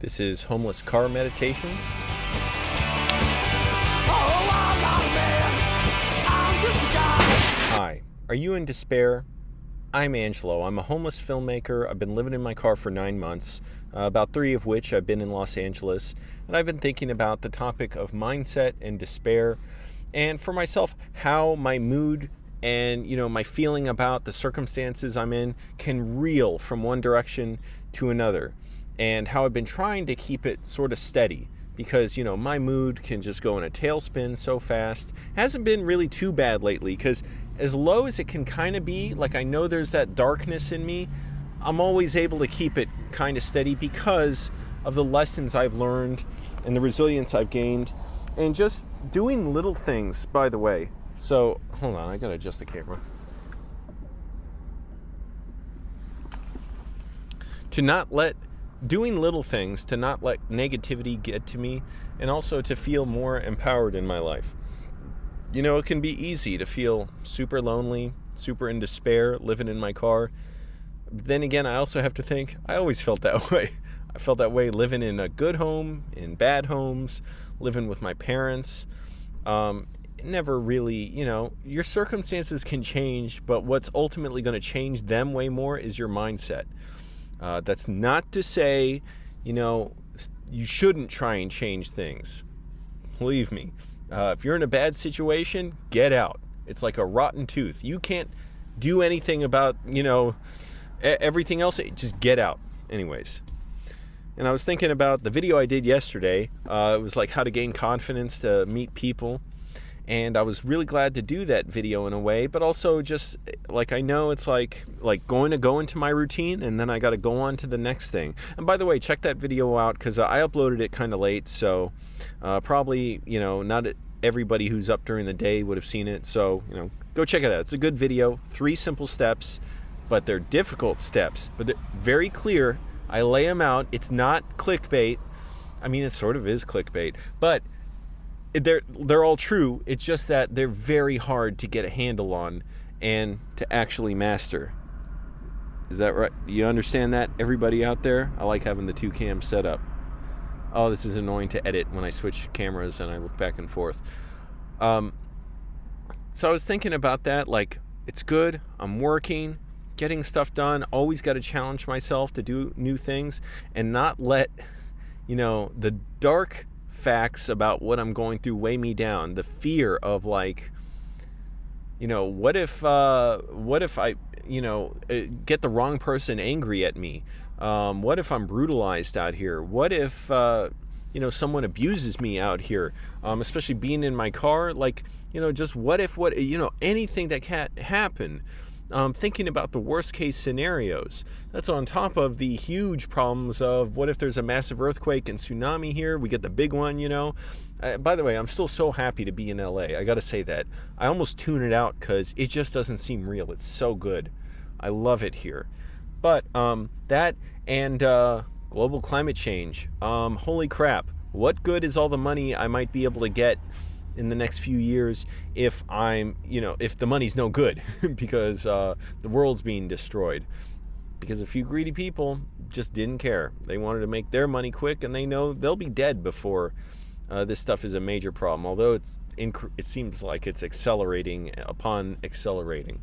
This is Homeless Car Meditations. Hi, are you in despair? I'm Angelo. I'm a homeless filmmaker. I've been living in my car for 9 months, about 3 of which I've been in Los Angeles, and I've been thinking about the topic of mindset and despair, and for myself, how my mood and my feeling about the circumstances I'm in can reel from one direction to another, and how I've been trying to keep it sort of steady because my mood can just go in a tailspin so fast. Hasn't been really too bad lately, because as low as it can kind of be, like I know there's that darkness in me, I'm always able to keep it kind of steady because of the lessons I've learned and the resilience I've gained, and just doing little things, by the way. So, hold on, I gotta adjust the camera. Doing little things to not let negativity get to me, and also to feel more empowered in my life. It can be easy to feel super lonely, super in despair, living in my car. But then again, I also have to think, I always felt that way. I felt that way living in a good home, in bad homes, living with my parents. Never really, your circumstances can change, but what's ultimately going to change them way more is your mindset. That's not to say, you shouldn't try and change things. Believe me. If you're in a bad situation, get out. It's like a rotten tooth. You can't do anything about, everything else. Just get out. Anyways. And I was thinking about the video I did yesterday. It was like how to gain confidence to meet people. And I was really glad to do that video in a way, but also just like, I know it's like going to go into my routine, and then I got to go on to the next thing. And by the way, check that video out, because I uploaded it kind of late. So probably, not everybody who's up during the day would have seen it. So, go check it out. It's a good video. 3 simple steps, but they're difficult steps, but they're very clear. I lay them out. It's not clickbait. I mean, it sort of is clickbait, but they're all true. It's just that they're very hard to get a handle on and to actually master. Is that right? You understand that, everybody out there? I like having the 2 cams set up. Oh, this is annoying to edit when I switch cameras and I look back and forth. So I was thinking about that, like, it's good. I'm working, getting stuff done. Always got to challenge myself to do new things and not let, the dark facts about what I'm going through weigh me down. The fear of like, what if I, get the wrong person angry at me? What if I'm brutalized out here? What if, someone abuses me out here? Especially being in my car, like, just what if, anything that can happen. Thinking about the worst case scenarios. That's on top of the huge problems of what if there's a massive earthquake and tsunami here? We get the big one, By the way, I'm still so happy to be in LA. I got to say that. I almost tune it out because it just doesn't seem real. It's so good. I love it here. But that and global climate change. Holy crap. What good is all the money I might be able to get in the next few years if if the money's no good because the world's being destroyed because a few greedy people just didn't care. They wanted to make their money quick, and they know they'll be dead before this stuff is a major problem, although it seems like it's accelerating upon accelerating.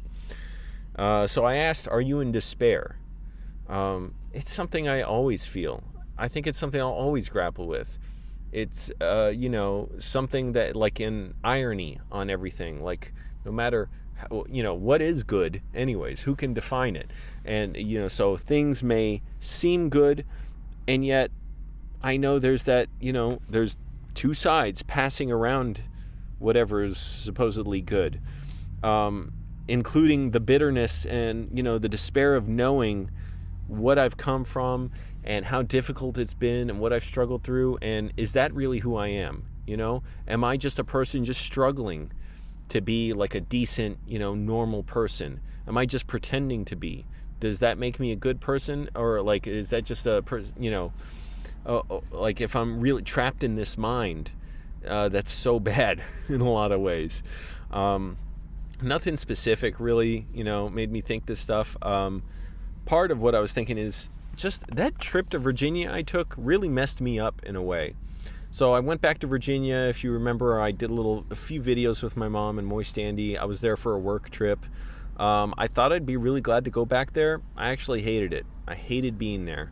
So I asked, are you in despair? It's something I always feel. I think it's something I'll always grapple with. It's, something that, like, in irony on everything, like, no matter, what is good anyways, who can define it? And, so things may seem good, and yet I know there's that, there's 2 sides passing around whatever is supposedly good, including the bitterness and, the despair of knowing what I've come from and how difficult it's been and what I've struggled through. And is that really who I am? Am I just a person just struggling to be like a decent, normal person? Am I just pretending to be? Does that make me a good person? Or like, is that just a person, like if I'm really trapped in this mind, that's so bad in a lot of ways. Nothing specific really, made me think this stuff. Part of what I was thinking is, just that trip to Virginia I took really messed me up in a way. So I went back to Virginia. If you remember, I did a few videos with my mom and Moist Andy. I was there for a work trip. I thought I'd be really glad to go back there. I actually hated it. I hated being there.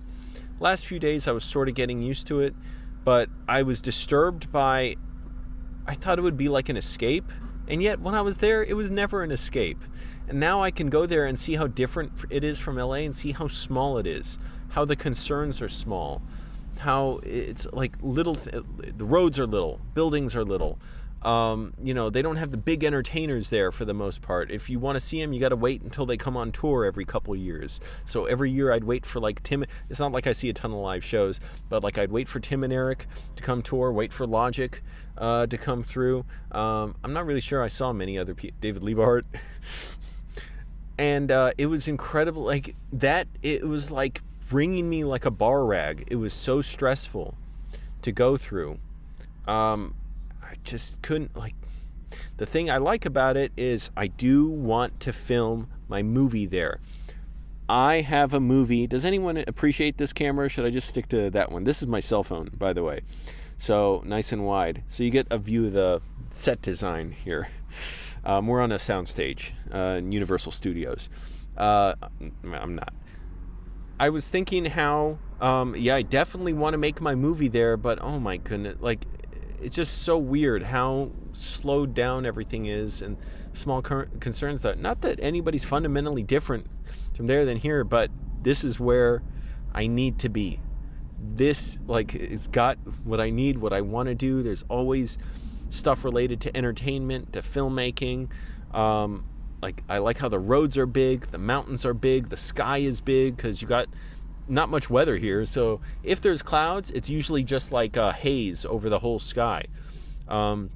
Last few days I was sort of getting used to it, but I was disturbed by, I thought it would be like an escape, and yet when I was there it was never an escape. And now I can go there and see how different it is from LA and see how small it is, how the concerns are small, how it's like little, the roads are little, buildings are little. They don't have the big entertainers there for the most part. If you want to see them, you got to wait until they come on tour every couple years. So every year I'd wait for like Tim. It's not like I see a ton of live shows, but like I'd wait for Tim and Eric to come tour, wait for Logic to come through. I'm not really sure I saw many other people. David Liebhardt. And it was incredible. Like that, it was like bringing me like a bar rag. It was so stressful to go through. I just couldn't, like, the thing I like about it is I do want to film my movie there. I have a movie. Does anyone appreciate this camera? Should I just stick to that one? This is my cell phone, by the way. So nice and wide. So you get a view of the set design here. We're on a soundstage in Universal Studios. I'm not. I was thinking how, I definitely want to make my movie there, but oh my goodness, like, it's just so weird how slowed down everything is, and small concerns that, not that anybody's fundamentally different from there than here, but this is where I need to be. This, like, has got what I need, what I want to do. There's always stuff related to entertainment, to filmmaking. Like, I like how the roads are big, the mountains are big, the sky is big, because you got not much weather here. So if there's clouds, it's usually just like haze over the whole sky. The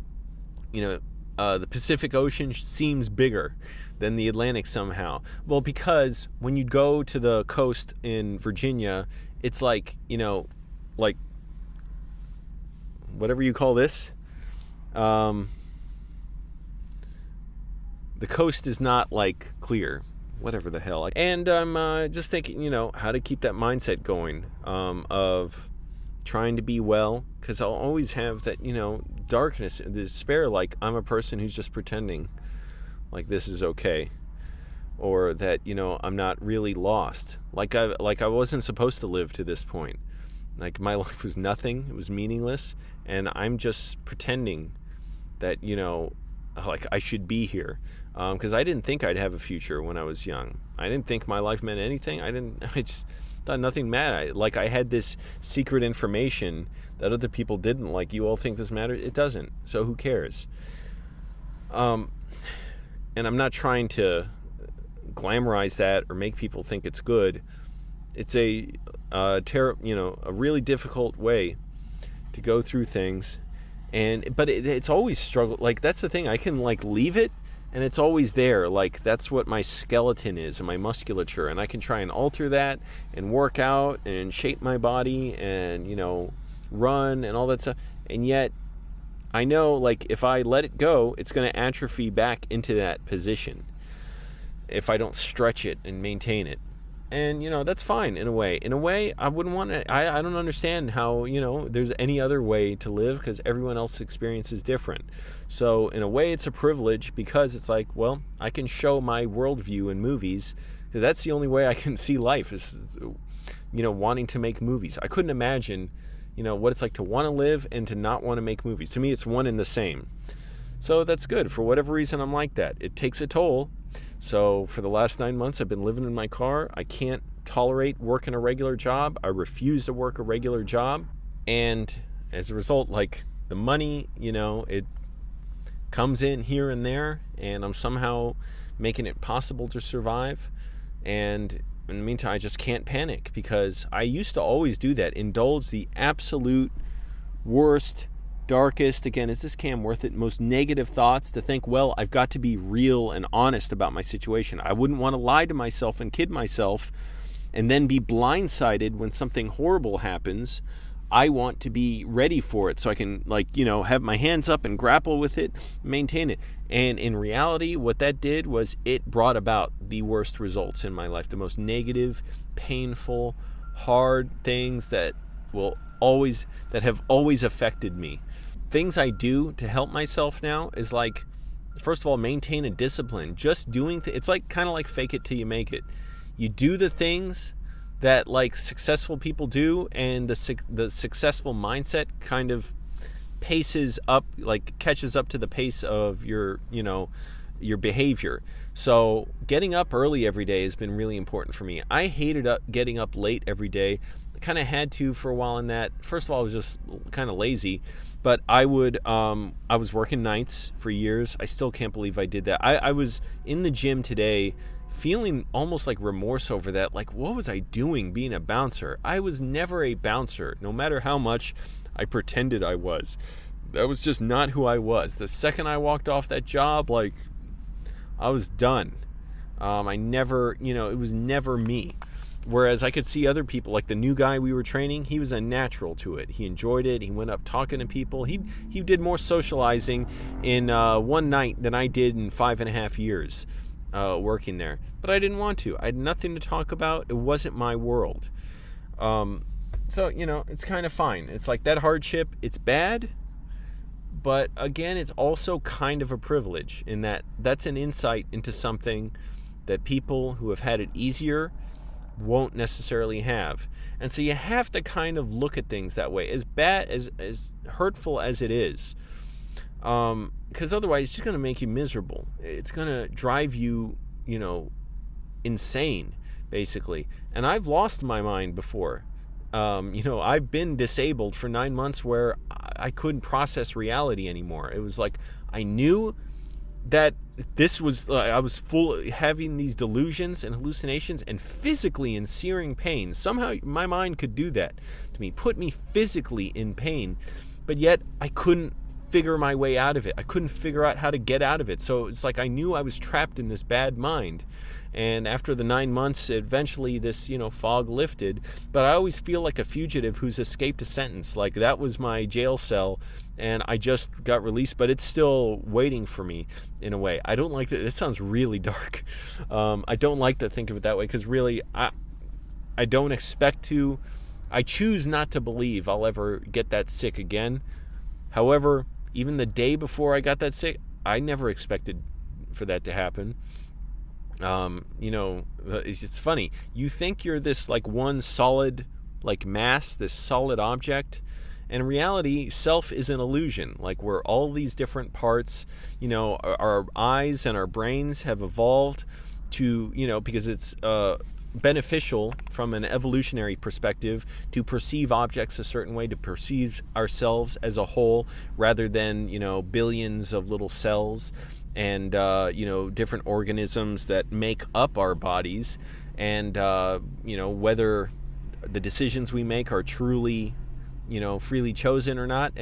Pacific Ocean seems bigger than the Atlantic somehow. Well, because when you go to the coast in Virginia, it's like, like whatever you call this, the coast is not like clear, whatever the hell. And I'm just thinking, how to keep that mindset going, of trying to be well, because I'll always have that, darkness and despair, like I'm a person who's just pretending like this is okay, or that, I'm not really lost, like I wasn't supposed to live to this point. Like my life was nothing, it was meaningless, and I'm just pretending that, like I should be here, because I didn't think I'd have a future when I was young. I didn't think my life meant anything. I just thought nothing mattered. Like I had this secret information that other people didn't. Like, you all think this matters? It doesn't. So who cares? And I'm not trying to glamorize that or make people think it's good. It's a really difficult way to go through things. But it's always struggle. Like, that's the thing. I can like leave it and it's always there. Like, that's what my skeleton is and my musculature, and I can try and alter that and work out and shape my body and run and all that stuff, and yet I know, like, if I let it go, it's going to atrophy back into that position if I don't stretch it and maintain it. And, that's fine in a way. In a way, I wouldn't want to, I don't understand how, there's any other way to live, because everyone else's experience is different. So in a way, it's a privilege, because it's like, well, I can show my worldview in movies, because that's the only way I can see life is, wanting to make movies. I couldn't imagine, what it's like to want to live and to not want to make movies. To me, it's one and the same. So that's good. For whatever reason, I'm like that. It takes a toll. So for the last 9 months, I've been living in my car. I can't tolerate working a regular job. I refuse to work a regular job. And as a result, like, the money, it comes in here and there, and I'm somehow making it possible to survive. And in the meantime, I just can't panic, because I used to always do that, indulge the absolute worst, darkest, again, is this cam worth it, most negative thoughts, to think, well, I've got to be real and honest about my situation. I wouldn't want to lie to myself and kid myself and then be blindsided when something horrible happens. I want to be ready for it so I can, have my hands up and grapple with it, maintain it. And in reality, what that did was it brought about the worst results in my life, the most negative, painful, hard things that have always affected me. Things I do to help myself now is like, first of all, maintain a discipline. Just doing it's like kind of like fake it till you make it. You do the things that like successful people do, and the successful mindset kind of paces up, like catches up to the pace of your behavior. So getting up early every day has been really important for me. I hated getting up late every day. I kind of had to for a while in that. First of all, I was just kind of lazy, but I was working nights for years. I still can't believe I did that. I was in the gym today feeling almost like remorse over that. Like, what was I doing being a bouncer? I was never a bouncer, no matter how much I pretended I was. That was just not who I was. The second I walked off that job, like, I was done. It was never me. Whereas I could see other people, like the new guy we were training, he was a natural to it. He enjoyed it. He went up talking to people. He did more socializing in one night than I did in 5.5 years working there. But I didn't want to. I had nothing to talk about. It wasn't my world. So, it's kind of fine. It's like that hardship, it's bad. But again, it's also kind of a privilege in that that's an insight into something that people who have had it easier won't necessarily have. And so you have to kind of look at things that way, as bad, as hurtful as it is. Because otherwise it's just going to make you miserable. It's going to drive you, insane, basically. And I've lost my mind before. I've been disabled for 9 months where I couldn't process reality anymore. It was like I knew that this was, I was having these delusions and hallucinations and physically in searing pain. Somehow my mind could do that to me, put me physically in pain, but yet I couldn't figure my way out of it. I couldn't figure out how to get out of it. So it's like I knew I was trapped in this bad mind. And after the 9 months, eventually this, fog lifted. But I always feel like a fugitive who's escaped a sentence. Like that was my jail cell, and I just got released, but it's still waiting for me in a way. I don't like that. It sounds really dark. I don't like to think of it that way because really, I don't expect to. I choose not to believe I'll ever get that sick again. However, even the day before I got that sick, I never expected for that to happen. It's funny. You think you're this like one solid like mass, this solid object, and in reality, self is an illusion. Like we're all these different parts. Our eyes and our brains have evolved to, because it's beneficial from an evolutionary perspective to perceive objects a certain way, to perceive ourselves as a whole rather than, billions of little cells. And different organisms that make up our bodies, and whether the decisions we make are truly freely chosen or not,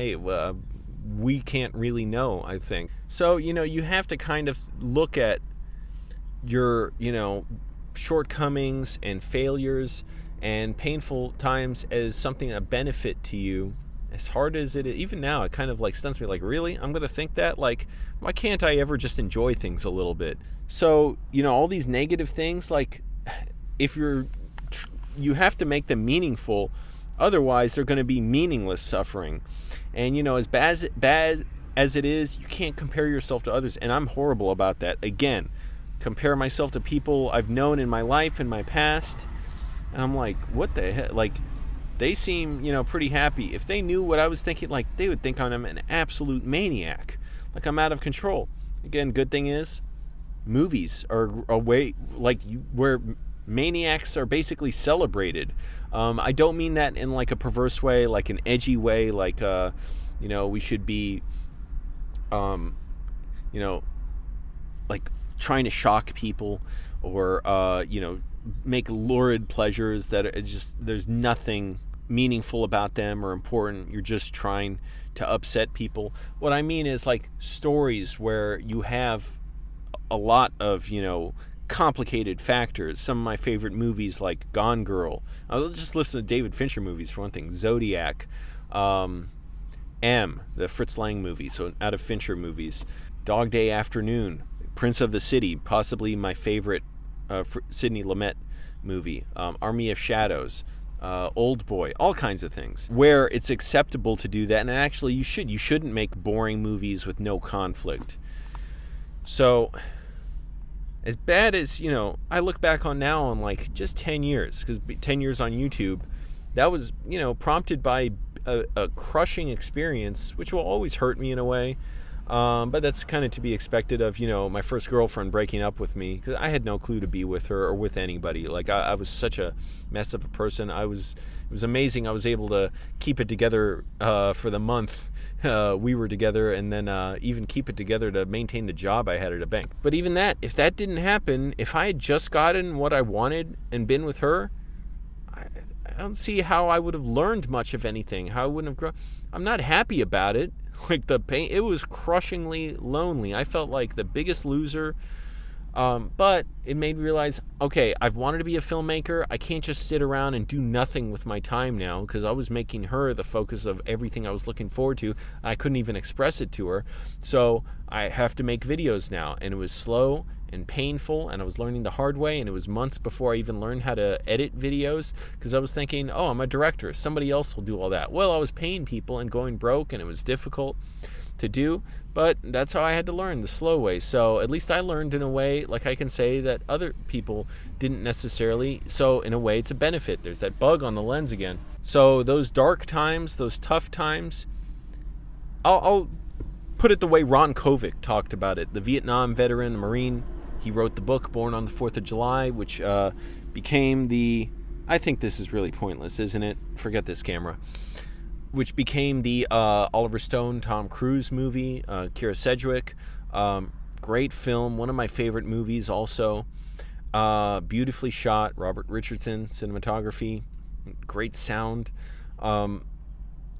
we can't really know, I think. So you have to kind of look at your shortcomings and failures and painful times as something, a benefit to you. As hard as it is, even now, it kind of like stuns me. Like, really? I'm going to think that? Like, why can't I ever just enjoy things a little bit? So, all these negative things, like, if you have to make them meaningful, otherwise they're going to be meaningless suffering. And, as bad as it is, you can't compare yourself to others. And I'm horrible about that. Again, compare myself to people I've known in my life, in my past. And I'm like, what the heck? Like, they seem, pretty happy. If they knew what I was thinking, like, they would think I'm an absolute maniac. Like, I'm out of control. Again, good thing is, movies are a way, like, where maniacs are basically celebrated. I don't mean that in, like, a perverse way, like an edgy way, like, we should be, like, trying to shock people or, make lurid pleasures that are just, there's nothing meaningful about them or important. You're just trying to upset people. What I mean is like stories where you have a lot of, complicated factors. Some of my favorite movies like Gone Girl. I'll just listen to David Fincher movies for one thing. Zodiac, M, the Fritz Lang movie, so out of Fincher movies. Dog Day Afternoon, Prince of the City, possibly my favorite Sidney Lumet movie. Army of Shadows. Old Boy, all kinds of things, where it's acceptable to do that. And actually, you shouldn't make boring movies with no conflict. So, as bad as, I look back on now on like just 10 years, because 10 years on YouTube, that was, prompted by a crushing experience, which will always hurt me in a way. But that's kind of to be expected of, my first girlfriend breaking up with me, because I had no clue to be with her or with anybody. Like, I was such a mess of a person. It was amazing. I was able to keep it together for the month we were together, and then even keep it together to maintain the job I had at a bank. But even that, if that didn't happen, if I had just gotten what I wanted and been with her, I don't see how I would have learned much of anything, how I wouldn't have grown. I'm not happy about it. Like, the pain, it was crushingly lonely. I felt like the biggest loser. But it made me realize, okay, I've wanted to be a filmmaker. I can't just sit around and do nothing with my time now, because I was making her the focus of everything I was looking forward to. I couldn't even express it to her. So I have to make videos now. And it was slow and painful, and I was learning the hard way, and it was months before I even learned how to edit videos, because I was thinking, oh, I'm a director, somebody else will do all that. Well, I was paying people and going broke, and it was difficult to do, but that's how I had to learn, the slow way. So at least I learned in a way, like I can say that other people didn't necessarily. So in a way, it's a benefit. There's that bug on the lens again. So those dark times, those tough times, I'll put it the way Ron Kovic talked about it, the Vietnam veteran, the Marine. He wrote the book Born on the 4th of July, which became the, I think this is really pointless, isn't it? Forget this camera. Which became the Oliver Stone, Tom Cruise movie, Kira Sedgwick. Great film, one of my favorite movies also. Beautifully shot, Robert Richardson, cinematography, great sound.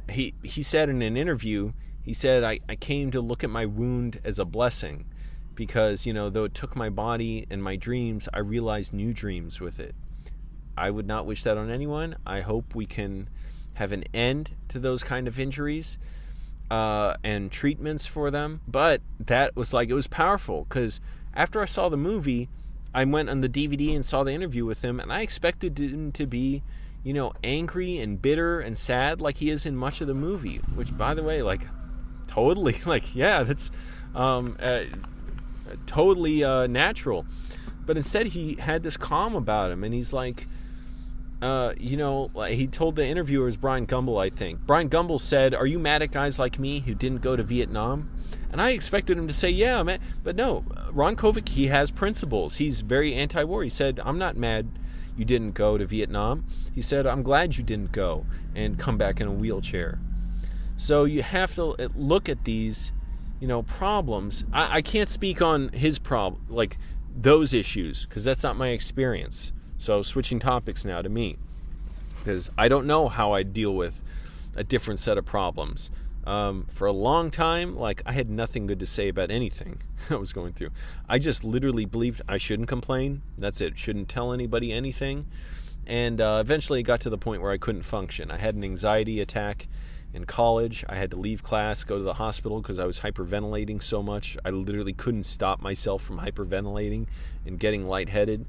He said in an interview, he said, I came to look at my wound as a blessing, because, though it took my body and my dreams, I realized new dreams with it. I would not wish that on anyone. I hope we can have an end to those kind of injuries and treatments for them. But that was like, it was powerful, because after I saw the movie, I went on the DVD and saw the interview with him, and I expected him to be, angry and bitter and sad like he is in much of the movie, which, by the way, like, totally, like, yeah, that's totally natural. But instead, he had this calm about him, and he's like, he told the interviewers, Brian Gumble, I think. Brian Gumble said, "Are you mad at guys like me who didn't go to Vietnam?" And I expected him to say, yeah, man. But no, Ron Kovic, he has principles. He's very anti-war. He said, I'm not mad you didn't go to Vietnam. He said, I'm glad you didn't go and come back in a wheelchair. So you have to look at these, problems. I can't speak on his problem, like those issues, because that's not my experience. So switching topics now to me, because I don't know how I deal with a different set of problems. For a long time, like, I had nothing good to say about anything I was going through. I just literally believed I shouldn't complain. That's it. Shouldn't tell anybody anything. And eventually it got to the point where I couldn't function. I had an anxiety attack in college. I had to leave class, go to the hospital because I was hyperventilating so much. I literally couldn't stop myself from hyperventilating and getting lightheaded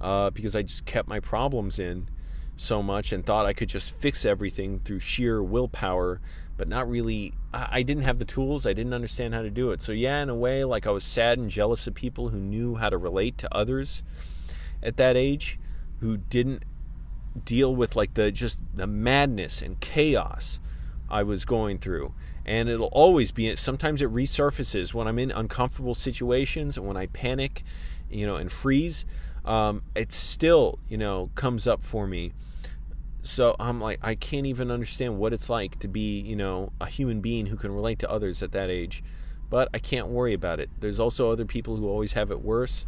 because I just kept my problems in so much and thought I could just fix everything through sheer willpower, but not really. I didn't have the tools. I didn't understand how to do it. So yeah, in a way, like, I was sad and jealous of people who knew how to relate to others at that age, who didn't deal with like the madness and chaos I was going through. And it'll always be, sometimes it resurfaces when I'm in uncomfortable situations and when I panic, and freeze. It still, comes up for me. So I'm like, I can't even understand what it's like to be, a human being who can relate to others at that age. But I can't worry about it. There's also other people who always have it worse.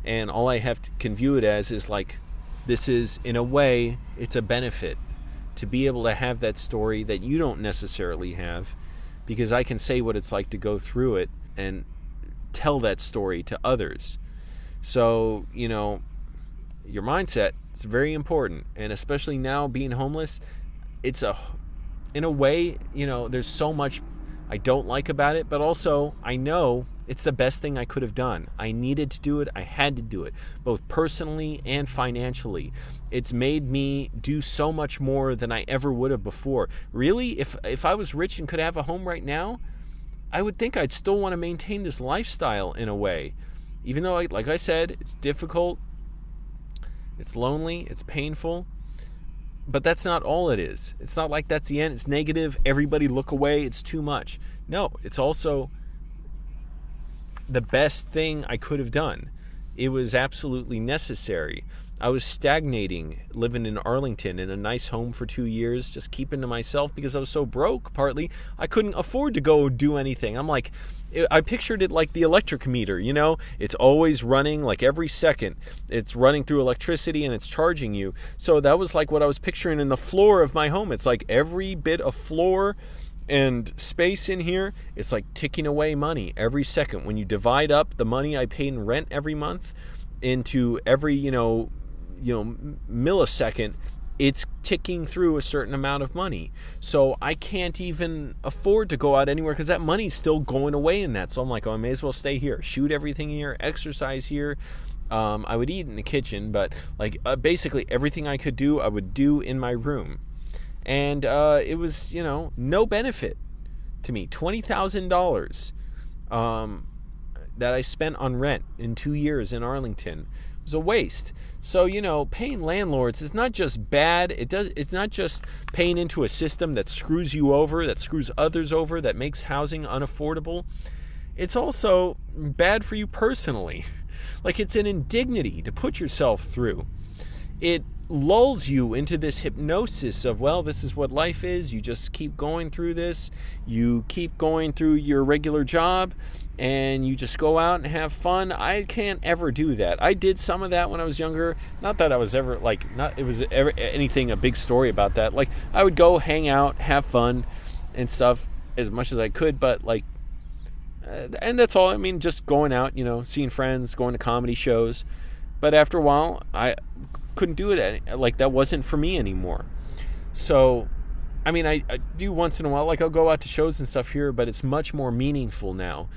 And all I can view it as is like, this is, in a way, it's a benefit to be able to have that story that you don't necessarily have, because I can say what it's like to go through it and tell that story to others. So, your mindset is very important. And especially now being homeless, in a way, there's so much I don't like about it, but also I know It's the best thing I could have done. I needed to do it. I had to do it, both personally and financially. It's made me do so much more than I ever would have before. Really, if I was rich and could have a home right now, I would think I'd still want to maintain this lifestyle in a way. Even though, like I said, it's difficult, it's lonely, it's painful, but that's not all it is. It's not like that's the end. It's negative. Everybody look away. It's too much. No, it's also the best thing I could have done. It was absolutely necessary. I was stagnating, living in Arlington in a nice home for 2 years, just keeping to myself because I was so broke, partly. I couldn't afford to go do anything. I pictured it like the electric meter, you know? It's always running, like every second. It's running through electricity and it's charging you. So that was like what I was picturing in the floor of my home. It's like every bit of floor and space in here, it's like ticking away money every second. When you divide up the money I paid in rent every month into every, millisecond, it's ticking through a certain amount of money. So I can't even afford to go out anywhere because that money's still going away in that. So I'm like, I may as well stay here, shoot everything here, exercise here. I would eat in the kitchen, but basically everything I could do, I would do in my room. And it was, no benefit to me. $20,000 that I spent on rent in 2 years in Arlington was a waste. So, paying landlords is not just bad. It's not just paying into a system that screws you over, that screws others over, that makes housing unaffordable. It's also bad for you personally. Like, it's an indignity to put yourself through. It lulls you into this hypnosis of, well, this is what life is. You just keep going through this. You keep going through your regular job and you just go out and have fun. I can't ever do that. I did some of that when I was younger. Not that I was ever anything, a big story about that. Like, I would go hang out, have fun and stuff as much as I could, but and that's all. I mean, just going out, seeing friends, going to comedy shows. But after a while, I couldn't do it. That wasn't for me anymore. So, I mean, I do once in a while. I'll go out to shows and stuff here, but it's much more meaningful now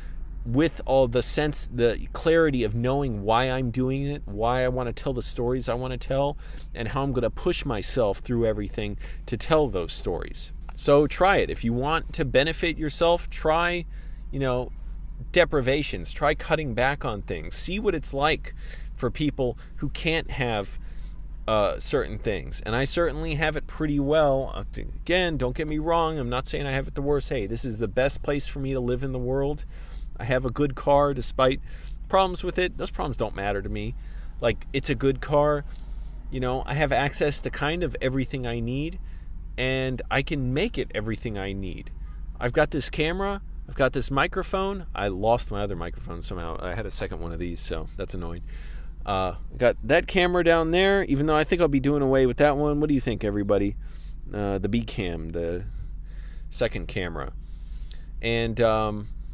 with all the clarity of knowing why I'm doing it, why I want to tell the stories I want to tell, and how I'm going to push myself through everything to tell those stories. So try it. If you want to benefit yourself, try, deprivations. Try cutting back on things. See what it's like for people who can't have certain things. And I certainly have it pretty well. Again, don't get me wrong. I'm not saying I have it the worst. Hey, this is the best place for me to live in the world. I have a good car despite problems with it. Those problems don't matter to me. It's a good car. I have access to kind of everything I need, and I can make it everything I need. I've got this camera. I've got this microphone. I lost my other microphone somehow. I had a second one of these, so that's annoying. Got that camera down there, even though I think I'll be doing away with that one. What do you think, everybody? The B cam, the second camera. And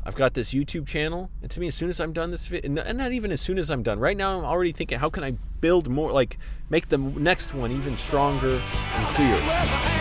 I've got this YouTube channel, and to me, as soon as I'm done this video, and not even as soon as I'm done, right now I'm already thinking, how can I build more, make the next one even stronger and clearer.